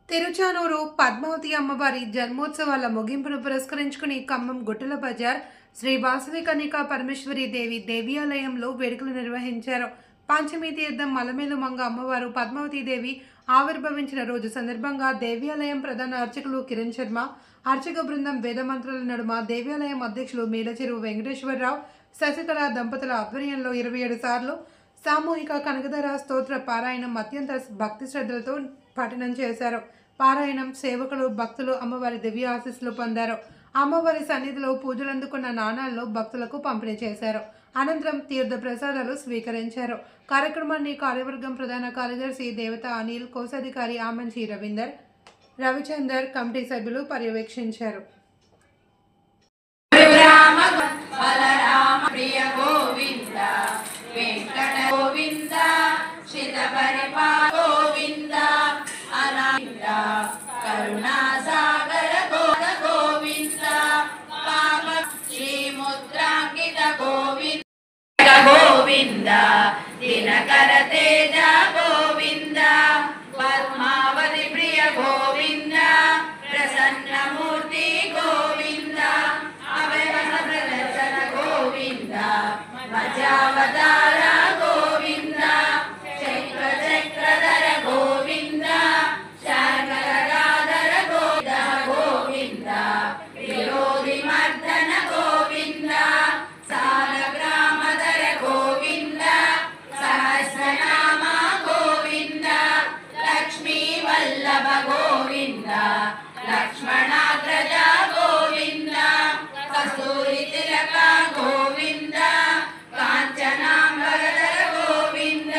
తిరుచానూరు పద్మావతి అమ్మవారి జన్మోత్సవాల ముగింపును పురస్కరించుకుని ఖమ్మం గుట్టల బజార్ శ్రీ వాసవి కన్యకా పరమేశ్వరి దేవి దేవాలయంలో వేడుకలు నిర్వహించారు. పంచమి తీర్థం మలమేలు మంగ అమ్మవారు పద్మావతి దేవి ఆవిర్భవించిన రోజు సందర్భంగా దేవాలయం ప్రధాన అర్చకులు కిరణ్ శర్మ, అర్చక బృందం వేదమంత్రాల నడుమ దేవాలయం అధ్యక్షులు మేలచెరువు వెంకటేశ్వరరావు, శశికళ దంపతుల ఆధ్వర్యంలో 27 సార్లు సామూహిక కనకధర స్తోత్ర పారాయణం అత్యంత భక్తి శ్రద్ధలతో పఠనం చేశారు. పారాయణం సేవకులు భక్తులు అమ్మవారి దివ్య ఆశీస్సులు పొందారు. అమ్మవారి సన్నిధిలో పూజలు అందుకున్న నాణాలను భక్తులకు పంపిణీ చేశారు. అనంతరం తీర్థ ప్రసాదాలు స్వీకరించారు. కార్యక్రమాన్ని కార్యవర్గం ప్రధాన కార్యదర్శి దేవత అనిల్, కోశాధికారి ఆమంచి రవీందర్, రవిచందర్, కమిటీ సభ్యులు పర్యవేక్షించారు. गोविंद दिनकर तेज गोविंद पद्मावती प्रिय गोविंद प्रसन्न मूर्ति गोविंद अवयव प्रदर्शन गोविंद मजावतार गोविंद चक्र चक्रधर गोविंद शंकरगाधर गोविंद विरोधि मर्दन गोविंद गोविंद लक्ष्मणाग्रज गोविंद कस्तूरी तिलक गोविंद कांचनांबरधर गोविंद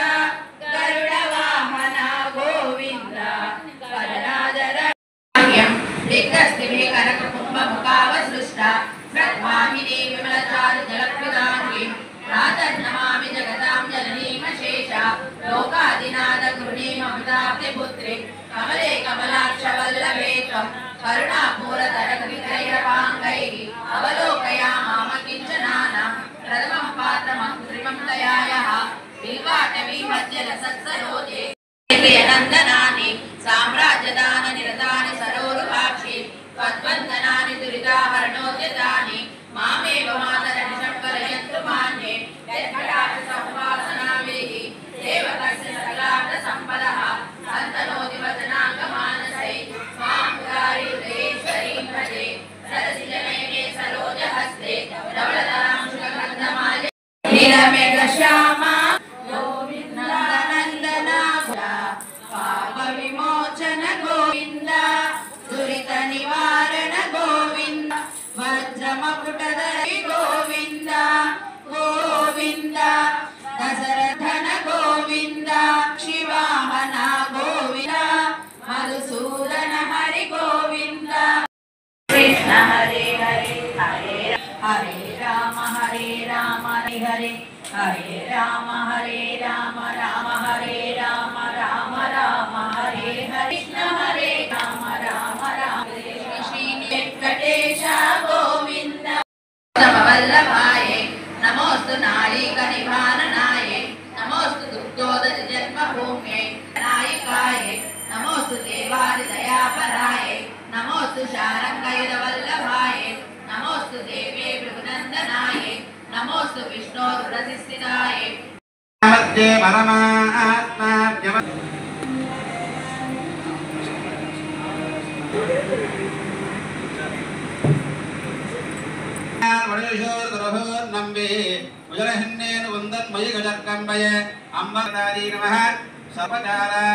गरुड़ वाहन गोविंद वरराजर दिग्गस्तिभि कनक कुंभ मुखावसृष्ट ब्रह्माहिनी विमलचारु जलप्रदानि प्रातर्नमामि जगतां जननीं शेष लोकादिनाथ गृहिणी ममताब्धि पुत्रि कमले कमलाक्ष वल्लभे त्वं करुणापूरतरकवित्रैरपाङ्गैः अवलोकयामाम किञ्चनानां प्रथमं पात्रमङ्कृमं दयायः बिल्वाटवी मध्यरसत्सरोजे नन्दनानि साम्राज्यदान निरतानि सरोरुहाक्षि त्वद्वन्दनानि दुरिताहरणोद्यतानि मामेव मातरनिशं कलयन्तु मान्ये यत्कटाक्ष संवासनाभिः देवकस्य सकलार्थ सम्पदः सन्तनोति वचनाङ्गमानसै स्वां पुरारी हृदयेश्वरीं भजे सरसिजनयने सरोजहस्ते धवलधरां शुकगन्धमाल्ये नीलमेघश्यामा गोविन्दनन्दना पापविमोचन गोविन्द दुरितनिवारण गोविन्द वज्रमकुटधरी गोविन्द गोविन्द दशरथन गोविन्द शिवाहन गोविन्द मधुसूदन हरि गोविन्द कृष्ण हरे हरे हरे हरे राम हरे हरे हरे राम हरे राम हरे राम राम राम हरे हरे कृष्ण हरे राम श्री वेंकटेश गोविन्द वल्लभाय नमोस्तु नारीकनिभाननाय नमोस्तु दुग्धोदध जन्मभूम्यै नायिकाय नमोस्तु देवादिदयापराय नमोस्तु शारङ्गयुधवल्लभाय नमोस्तु देवे भृगुनन्दनाय नमोस्तु विष्णोरुरधिस्थिताय मध्ये परमात्मा नम्बे उजरहन्नेन वन्दन् मयि गजर्कम्बय अम्बदारी नमः सर्वचारा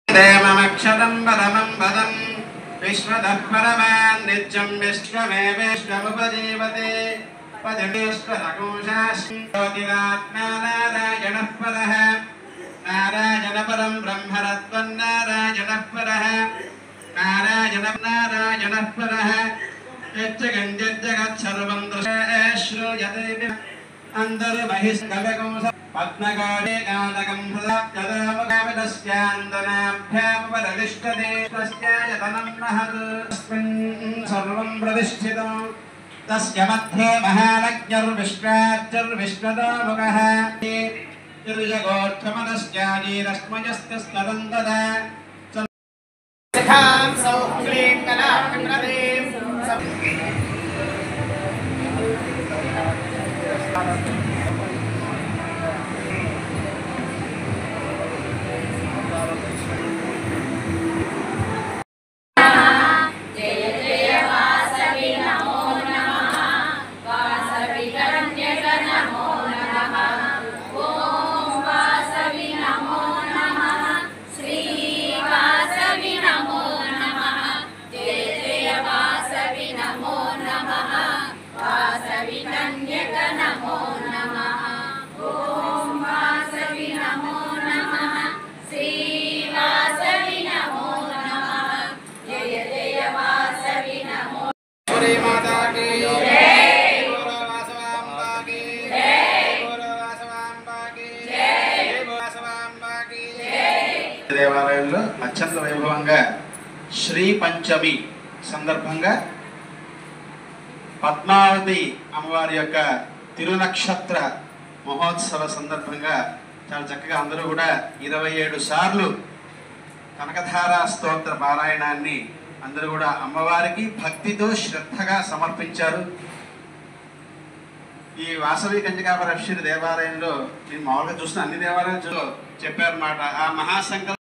देवमक्षरं परमं पदं विश्वतः परमान् नित्यं विश्वमेवेश्वमुपजीवते पदमेश्वरकोशाश्रोतिरात्मा नारायणः परः नारायणपरं ब्रह्मरत्वं नारायणः परः नारायणः परः यज्जगञ्जगत्सर्वं श्रूयते अन्तर्बहिष्कवकं पद्मकाले कालकं प्रदामकामितस्यान्दनाभ्यामपरतिष्ठते तस्यायतनं महत् सर्वं प्रतिष्ठितं तस्य मध्ये महालज्ञर्विश्वार्चर्विश्वतोमुखः ऋजगोष्ठमनस्याजीरश्मयस्तस्तदन्तदा सखां सौक्लीं कलाप्रतीं माता की जय बोलो वासवांबा की जय बोलो वासवांबा की जय बोलो वासवांबा की जय దేవాలయంలో అత్యంత వైభవంగా శ్రీ పంచమి సందర్భంగా పద్మావతి అమ్మవారి యొక్క తిరునక్షత్ర మహోత్సవ సందర్భంగా చాలా చక్కగా అందరూ కూడా 27 సార్లు కనకధారా స్తోత్ర పారాయణాన్ని అందరూ కూడా అమ్మవారికి భక్తితో శ్రద్ధగా సమర్పించారు. ఈ వాసవి కన్యకాపరమేశ్వరి దేవాలయంలో నేను మామూలుగా చూసిన అన్ని దేవాలయాలు చెప్పారన్నమాట. ఆ మహాసంకల్ప